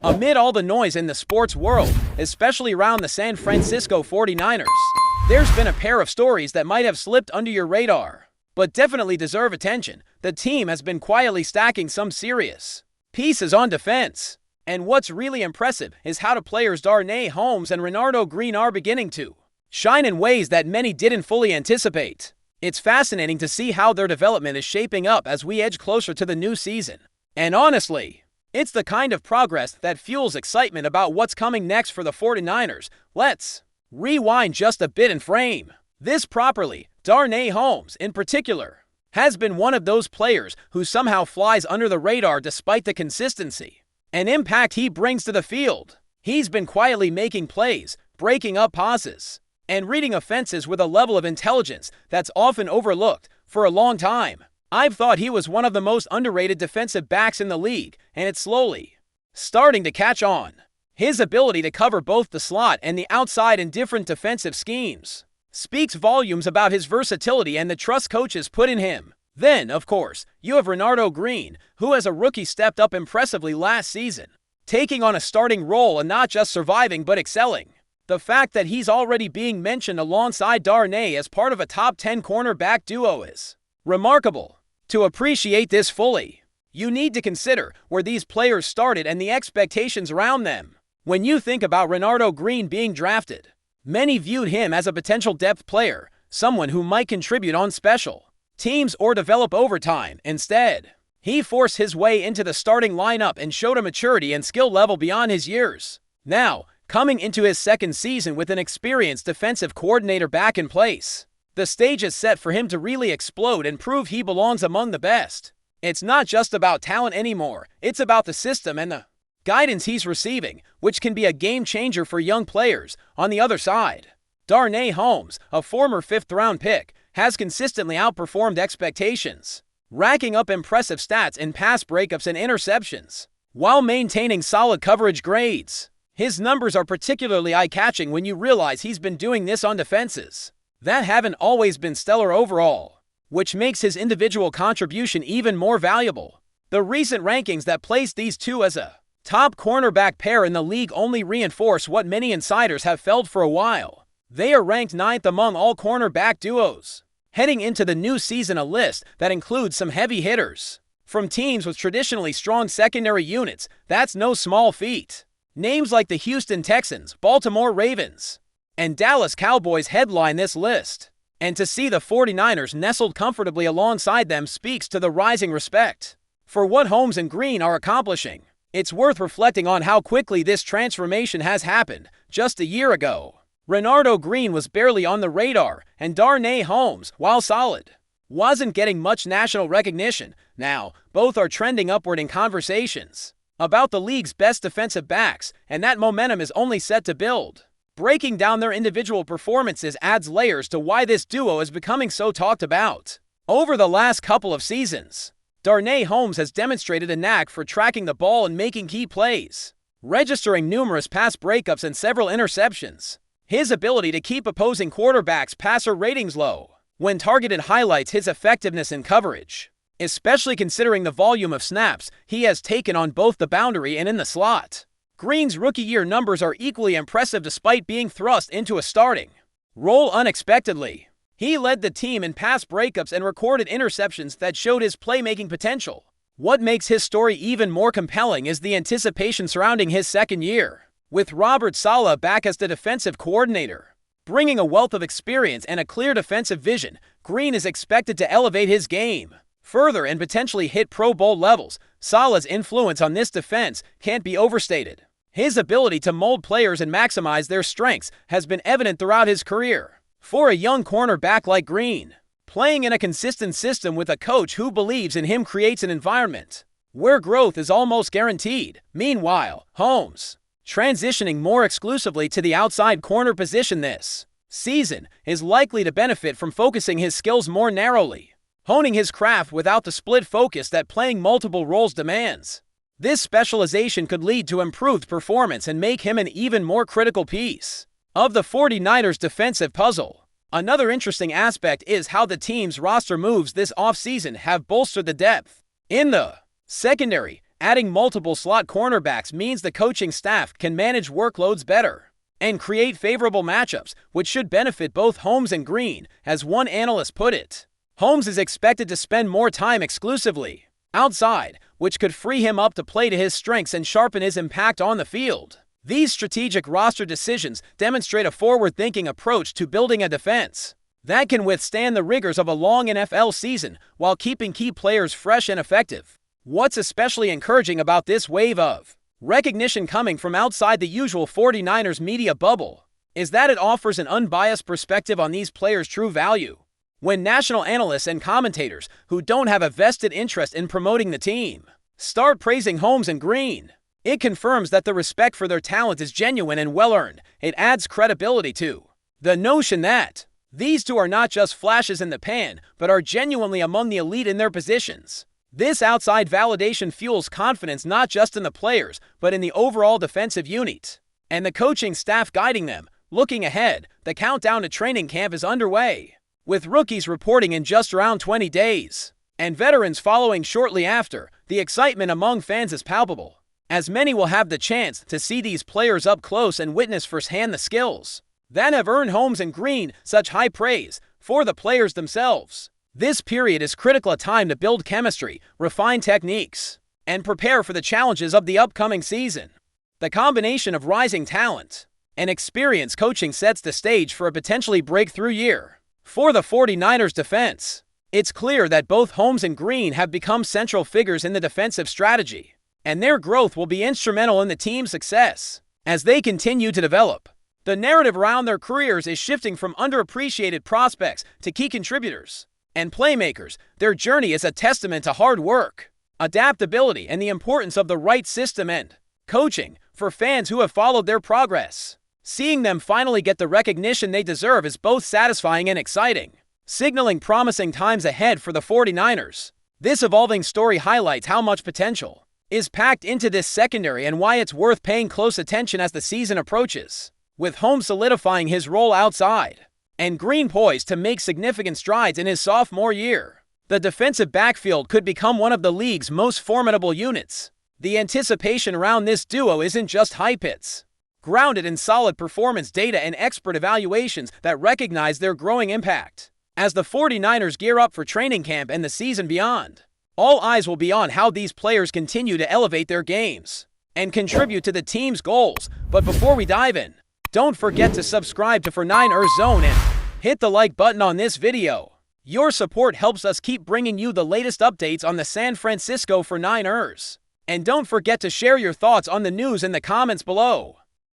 Amid all the noise in the sports world, especially around the San Francisco 49ers, there's been a pair of stories that might have slipped under your radar, but definitely deserve attention. The team has been quietly stacking some serious pieces on defense. And what's really impressive is how the players Darnay Holmes and Renardo Green are beginning to shine in ways that many didn't fully anticipate. It's fascinating to see how their development is shaping up as we edge closer to the new season. And honestly, it's the kind of progress that fuels excitement about what's coming next for the 49ers. Let's rewind just a bit and frame this properly. Darnay Holmes, in particular, has been one of those players who somehow flies under the radar despite the consistency and impact he brings to the field. He's been quietly making plays, breaking up passes, and reading offenses with a level of intelligence that's often overlooked. For a long time, I've thought he was one of the most underrated defensive backs in the league, and it's slowly starting to catch on. His ability to cover both the slot and the outside in different defensive schemes speaks volumes about his versatility and the trust coaches put in him. Then, of course, you have Renardo Green, who as a rookie stepped up impressively last season, taking on a starting role and not just surviving but excelling. The fact that he's already being mentioned alongside Darnay as part of a top 10 cornerback duo is remarkable. To appreciate this fully, you need to consider where these players started and the expectations around them. When you think about Renardo Green being drafted, many viewed him as a potential depth player, someone who might contribute on special teams or develop over time. Instead, he forced his way into the starting lineup and showed a maturity and skill level beyond his years. Now, coming into his second season with an experienced defensive coordinator back in place, the stage is set for him to really explode and prove he belongs among the best. It's not just about talent anymore, it's about the system and the guidance he's receiving, which can be a game changer for young players. On the other side, Darnay Holmes, a former fifth-round pick, has consistently outperformed expectations, racking up impressive stats in pass breakups and interceptions, while maintaining solid coverage grades. His numbers are particularly eye-catching when you realize he's been doing this on defenses that haven't always been stellar overall, which makes his individual contribution even more valuable. The recent rankings that place these two as a top cornerback pair in the league only reinforce what many insiders have felt for a while. They are ranked 9th among all cornerback duos, heading into the new season, a list that includes some heavy hitters from teams with traditionally strong secondary units. That's no small feat. Names like the Houston Texans, Baltimore Ravens, and Dallas Cowboys headline this list. And to see the 49ers nestled comfortably alongside them speaks to the rising respect for what Holmes and Green are accomplishing. It's worth reflecting on how quickly this transformation has happened. Just a year ago, Renardo Green was barely on the radar, and Darnay Holmes, while solid, wasn't getting much national recognition. Now, both are trending upward in conversations about the league's best defensive backs, and that momentum is only set to build. Breaking down their individual performances adds layers to why this duo is becoming so talked about. Over the last couple of seasons, Darnay Holmes has demonstrated a knack for tracking the ball and making key plays, registering numerous pass breakups and several interceptions. His ability to keep opposing quarterbacks' passer ratings low when targeted highlights his effectiveness in coverage, especially considering the volume of snaps he has taken on both the boundary and in the slot. Green's rookie year numbers are equally impressive despite being thrust into a starting role unexpectedly. He led the team in pass breakups and recorded interceptions that showed his playmaking potential. What makes his story even more compelling is the anticipation surrounding his second year, with Robert Saleh back as the defensive coordinator. Bringing a wealth of experience and a clear defensive vision, Green is expected to elevate his game further and potentially hit Pro Bowl levels. Saleh's influence on this defense can't be overstated. His ability to mold players and maximize their strengths has been evident throughout his career. For a young cornerback like Green, playing in a consistent system with a coach who believes in him creates an environment where growth is almost guaranteed. Meanwhile, Holmes, transitioning more exclusively to the outside corner position this season, is likely to benefit from focusing his skills more narrowly, honing his craft without the split focus that playing multiple roles demands. This specialization could lead to improved performance and make him an even more critical piece of the 49ers' defensive puzzle. Another interesting aspect is how the team's roster moves this offseason have bolstered the depth in the secondary. Adding multiple slot cornerbacks means the coaching staff can manage workloads better and create favorable matchups, which should benefit both Holmes and Green, as one analyst put it. Holmes is expected to spend more time exclusively outside, which could free him up to play to his strengths and sharpen his impact on the field. These strategic roster decisions demonstrate a forward-thinking approach to building a defense that can withstand the rigors of a long NFL season while keeping key players fresh and effective. What's especially encouraging about this wave of recognition coming from outside the usual 49ers media bubble is that it offers an unbiased perspective on these players' true value. When national analysts and commentators who don't have a vested interest in promoting the team start praising Holmes and Green, it confirms that the respect for their talent is genuine and well-earned. It adds credibility to the notion that these two are not just flashes in the pan, but are genuinely among the elite in their positions. This outside validation fuels confidence not just in the players, but in the overall defensive unit and the coaching staff guiding them. Looking ahead, the countdown to training camp is underway, with rookies reporting in just around 20 days and veterans following shortly after. The excitement among fans is palpable, as many will have the chance to see these players up close and witness firsthand the skills that have earned Holmes and Green such high praise for the players themselves. This period is critical a time to build chemistry, refine techniques, and prepare for the challenges of the upcoming season. The combination of rising talent and experienced coaching sets the stage for a potentially breakthrough year for the 49ers defense. It's clear that both Holmes and Green have become central figures in the defensive strategy, and their growth will be instrumental in the team's success as they continue to develop. The narrative around their careers is shifting from underappreciated prospects to key contributors and playmakers. Their journey is a testament to hard work, adaptability, and the importance of the right system and coaching for fans who have followed their progress. Seeing them finally get the recognition they deserve is both satisfying and exciting, signaling promising times ahead for the 49ers. This evolving story highlights how much potential is packed into this secondary and why it's worth paying close attention as the season approaches. With Holmes solidifying his role outside and Green poised to make significant strides in his sophomore year, the defensive backfield could become one of the league's most formidable units. The anticipation around this duo isn't just hype, it's grounded in solid performance data and expert evaluations that recognize their growing impact. As the 49ers gear up for training camp and the season beyond, all eyes will be on how these players continue to elevate their games and contribute to the team's goals. But before we dive in, don't forget to subscribe to 49ers Zone and hit the like button on this video. Your support helps us keep bringing you the latest updates on the San Francisco 49ers. And don't forget to share your thoughts on the news in the comments below.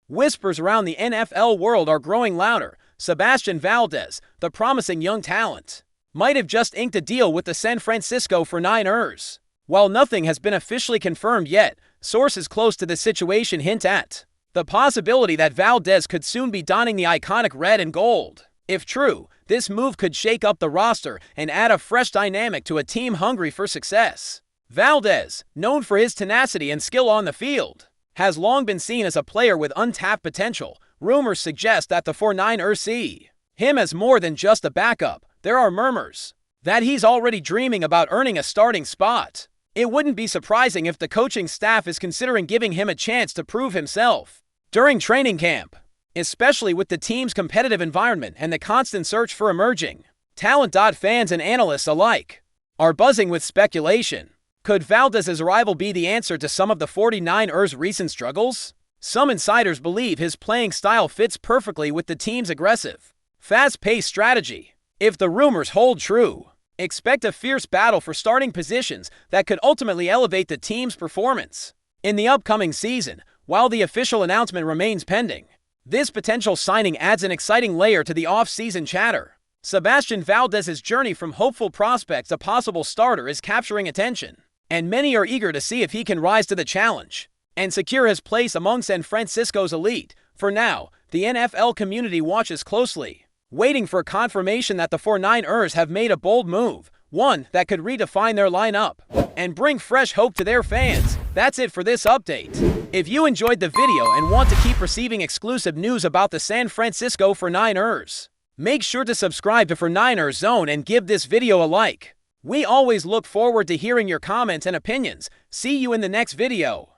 Whispers around the NFL world are growing louder. SEBASTIAN VALDEZ, the promising young talent, might have just inked a deal with the San Francisco 49ers. While nothing has been officially confirmed yet, sources close to the situation hint at the possibility that Valdez could soon be donning the iconic red and gold. If true, this move could shake up the roster and add a fresh dynamic to a team hungry for success. Valdez, known for his tenacity and skill on the field, has long been seen as a player with untapped potential. Rumors suggest that the 49ers see him as more than just a backup. There are murmurs that he's already dreaming about earning a starting spot. It wouldn't be surprising if the coaching staff is considering giving him a chance to prove himself during training camp, especially with the team's competitive environment and the constant search for emerging talent. Fans and analysts alike are buzzing with speculation. Could Valdez's arrival be the answer to some of the 49ers' recent struggles? Some insiders believe his playing style fits perfectly with the team's aggressive, fast-paced strategy. If the rumors hold true, expect a fierce battle for starting positions that could ultimately elevate the team's performance in the upcoming season. While the official announcement remains pending, this potential signing adds an exciting layer to the off-season chatter. SEBASTIAN Valdez's journey from hopeful prospect to possible starter is capturing attention, and many are eager to see if he can rise to the challenge and secure his place among San Francisco's elite. For now, the NFL community watches closely, waiting for confirmation that the 49ers have made a bold move, one that could redefine their lineup and bring fresh hope to their fans. That's it for this update. If you enjoyed the video and want to keep receiving exclusive news about the San Francisco 49ers, make sure to subscribe to 49ers Zone and give this video a like. We always look forward to hearing your comments and opinions. See you in the next video.